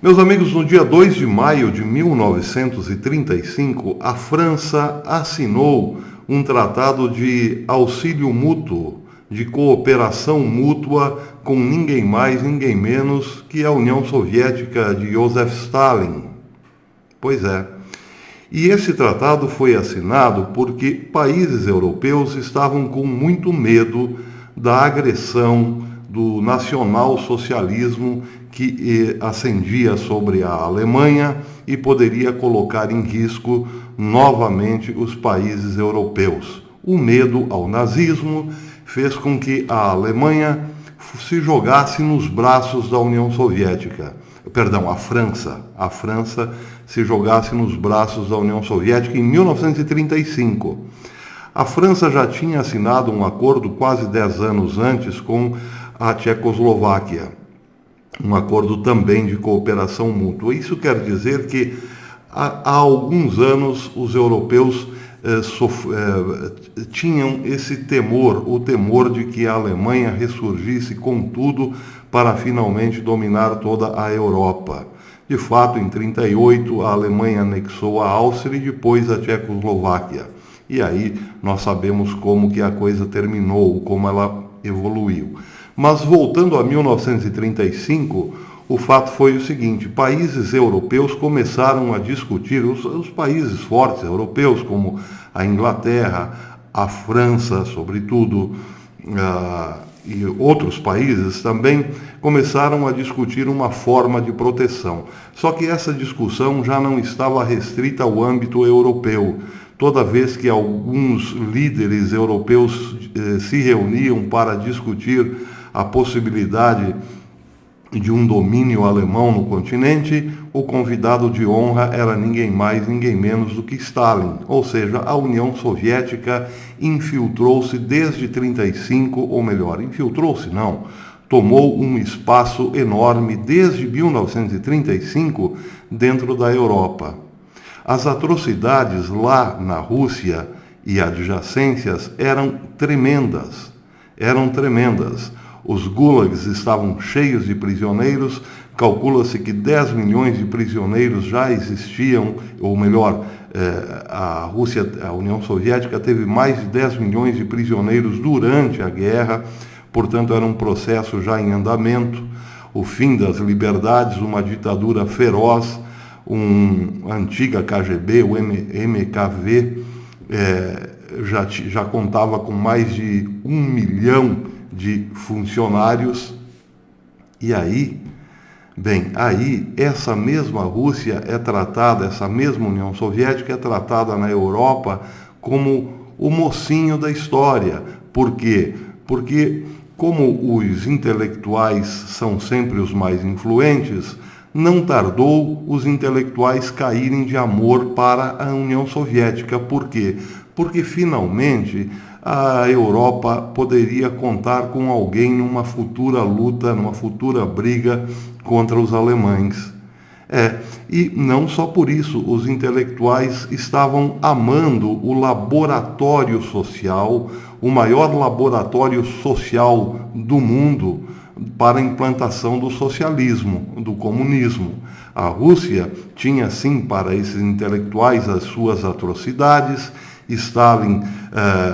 Meus amigos, no dia 2 de maio de 1935, a França assinou um tratado de auxílio mútuo, de cooperação mútua com ninguém mais, ninguém menos que a União Soviética de Joseph Stalin. Pois é. E esse tratado foi assinado porque países europeus estavam com muito medo da agressão do nacional-socialismo que ascendia sobre a Alemanha e poderia colocar em risco novamente os países europeus. O medo ao nazismo fez com que a Alemanha se jogasse nos braços da União Soviética. Perdão, a França se jogasse nos braços da União Soviética em 1935. A França já tinha assinado um acordo quase 10 anos antes com a Tchecoslováquia, um acordo também de cooperação mútua. Isso quer dizer que há alguns anos os europeus tinham esse temor, o temor de que a Alemanha ressurgisse com tudo para finalmente dominar toda a Europa. De fato, em 1938, a Alemanha anexou a Áustria e depois a Tchecoslováquia. E aí nós sabemos como que a coisa terminou, como ela evoluiu. Mas voltando a 1935, o fato foi o seguinte: países europeus começaram a discutir, os países fortes europeus, como a Inglaterra, a França, sobretudo, e outros países também, começaram a discutir uma forma de proteção. Só que essa discussão já não estava restrita ao âmbito europeu. Toda vez que alguns líderes europeus se reuniam para discutir a possibilidade de um domínio alemão no continente, o convidado de honra era ninguém mais, ninguém menos do que Stalin. Ou seja, a União Soviética infiltrou-se desde 1935, ou melhor, infiltrou-se não, tomou um espaço enorme desde 1935 dentro da Europa. As atrocidades lá na Rússia e adjacências eram tremendas. Os gulags estavam cheios de prisioneiros, calcula-se que 10 milhões de prisioneiros já existiam, ou melhor, a União Soviética teve mais de 10 milhões de prisioneiros durante a guerra, portanto era um processo já em andamento, o fim das liberdades, uma ditadura feroz, a antiga KGB, o MKV, já contava com mais de 1 milhão de funcionários. E aí, essa mesma Rússia é tratada, essa mesma União Soviética é tratada na Europa como o mocinho da história. Por quê? Porque, como os intelectuais são sempre os mais influentes, não tardou os intelectuais caírem de amor para a União Soviética. Por quê? Porque finalmente a Europa poderia contar com alguém numa futura luta, numa futura briga contra os alemães. E não só por isso, os intelectuais estavam amando o laboratório social, o maior laboratório social do mundo para a implantação do socialismo, do comunismo. A Rússia tinha, sim, para esses intelectuais as suas atrocidades, Stalin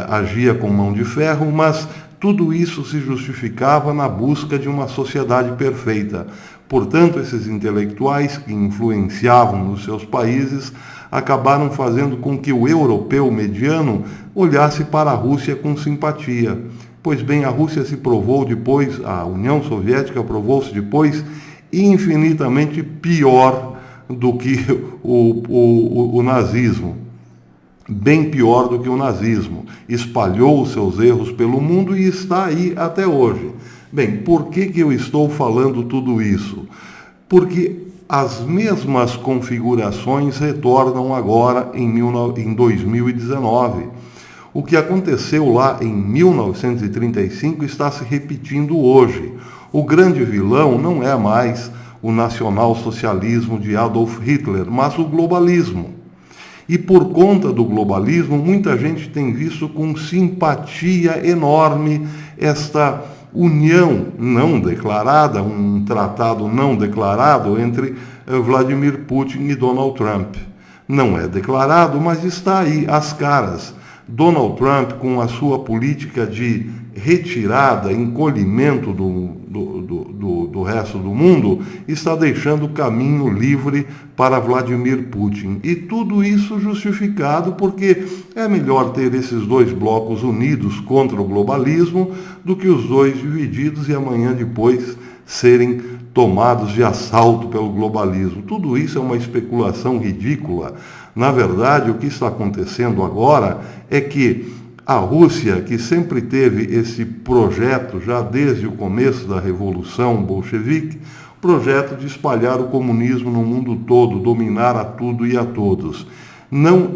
agia com mão de ferro, mas tudo isso se justificava na busca de uma sociedade perfeita. Portanto, esses intelectuais que influenciavam nos seus países acabaram fazendo com que o europeu mediano olhasse para a Rússia com simpatia. Pois bem, a Rússia se provou depois, a União Soviética provou-se depois infinitamente pior do que o nazismo. Bem pior do que o nazismo. Espalhou os seus erros pelo mundo e está aí até hoje. Bem, por que eu estou falando tudo isso? Porque as mesmas configurações retornam agora em 2019. O que aconteceu lá em 1935 está se repetindo hoje. O grande vilão não é mais o nacionalsocialismo de Adolf Hitler, mas o globalismo. E por conta do globalismo, muita gente tem visto com simpatia enorme união não declarada, um tratado não declarado entre Vladimir Putin e Donald Trump. Não é declarado, mas está aí, às caras. Donald Trump, com a sua política de retirada, encolhimento do resto do mundo, está deixando o caminho livre para Vladimir Putin. E tudo isso justificado porque é melhor ter esses dois blocos unidos contra o globalismo do que os dois divididos e amanhã depois serem tomados de assalto pelo globalismo. Tudo isso é uma especulação ridícula. Na verdade, o que está acontecendo agora é que a Rússia, que sempre teve esse projeto, já desde o começo da Revolução Bolchevique, projeto de espalhar o comunismo no mundo todo, dominar a tudo e a todos.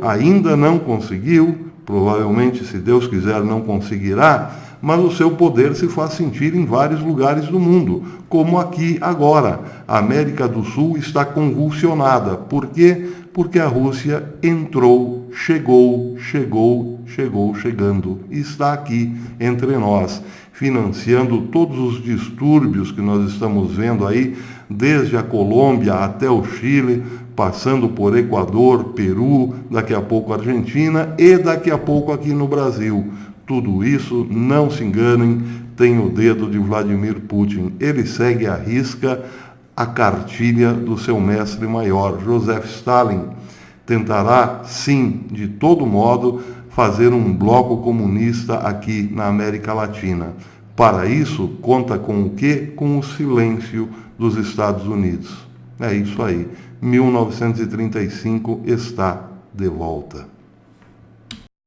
Ainda não conseguiu, provavelmente, se Deus quiser, não conseguirá, mas o seu poder se faz sentir em vários lugares do mundo, como aqui agora. A América do Sul está convulsionada. Por quê? Porque a Rússia entrou, chegando e está aqui entre nós, financiando todos os distúrbios que nós estamos vendo aí, desde a Colômbia até o Chile, passando por Equador, Peru, daqui a pouco Argentina e daqui a pouco aqui no Brasil. Tudo isso, não se enganem, tem o dedo de Vladimir Putin. Ele segue à risca a cartilha do seu mestre maior, Joseph Stalin. Tentará, sim, de todo modo, fazer um bloco comunista aqui na América Latina. Para isso, conta com o quê? Com o silêncio dos Estados Unidos. É isso aí. 1935 está de volta.